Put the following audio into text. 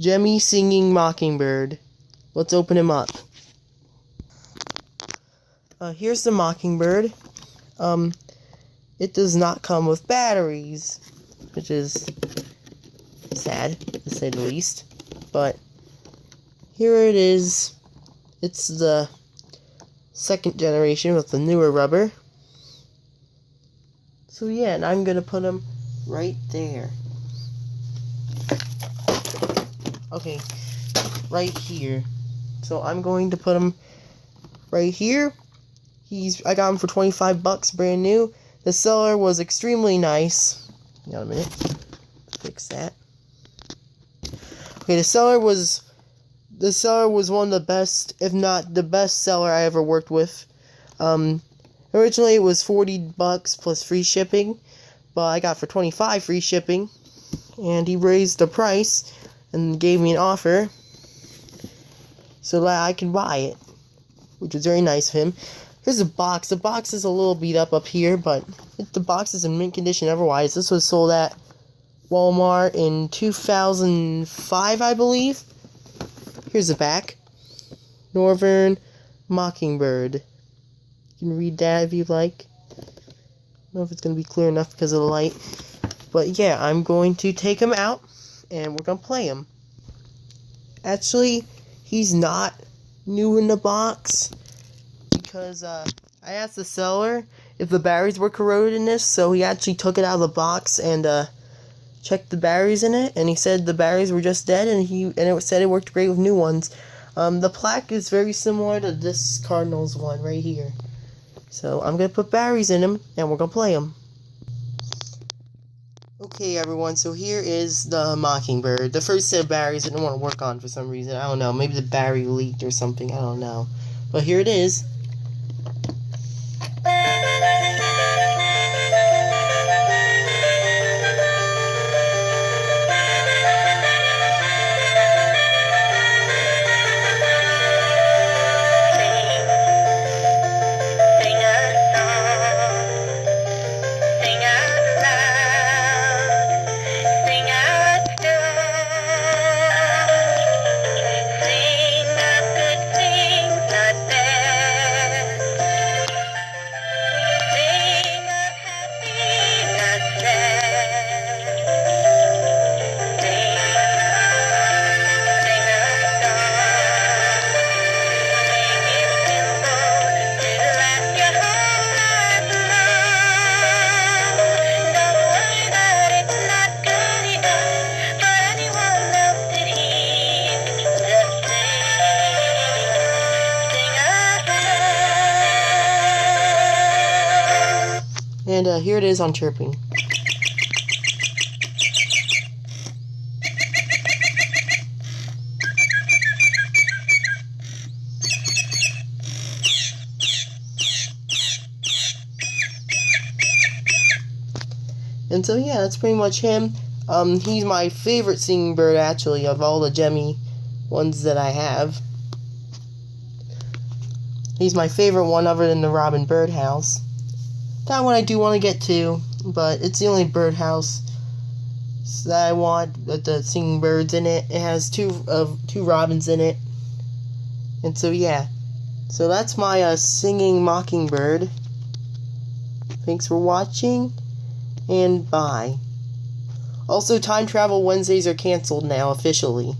Gemmy singing Mockingbird. Let's open him up. Here's the Mockingbird. It does not come with batteries, which is sad, to say the least. But here it is. It's the second generation with the newer rubber. So yeah, and I'm gonna put him right there. Okay, right here. So I'm going to put him right here. I got him for 25 bucks, brand new. The seller was extremely nice. Hang on a minute. Fix that. Okay, the seller was one of the best, if not the best seller I ever worked with. Originally it was 40 bucks plus free shipping, but I got for 25 free shipping, and he raised the price and gave me an offer so that I can buy it, which was very nice of him. Here's the box. The box is a little beat up here, but the box is in mint condition otherwise. This was sold at Walmart in 2005, I believe. Here's the back. Northern Mockingbird. You can read that if you like. I don't know if it's going to be clear enough because of the light. But yeah, I'm going to take him out and we're going to play him. Actually, he's not new in the box because I asked the seller if the batteries were corroded in this, so he actually took it out of the box and checked the batteries in it, and he said the batteries were just dead, and it said it worked great with new ones. The plaque is very similar to this Cardinals one right here. So I'm gonna put batteries in him, and we're gonna play him. Okay, everyone. So here is the Mockingbird. The first set of batteries didn't want to work on for some reason. I don't know. Maybe the battery leaked or something. I don't know. But here it is. And here it is on chirping. And so yeah, that's pretty much him. He's my favorite singing bird actually of all the Gemmy ones that I have. He's my favorite one other than the Robin birdhouse. That one I do want to get to, but it's the only birdhouse that I want with the singing birds in it. It has two robins in it. And so yeah. So that's my singing Mockingbird. Thanks for watching, and bye. Also, Time Travel Wednesdays are canceled now, officially.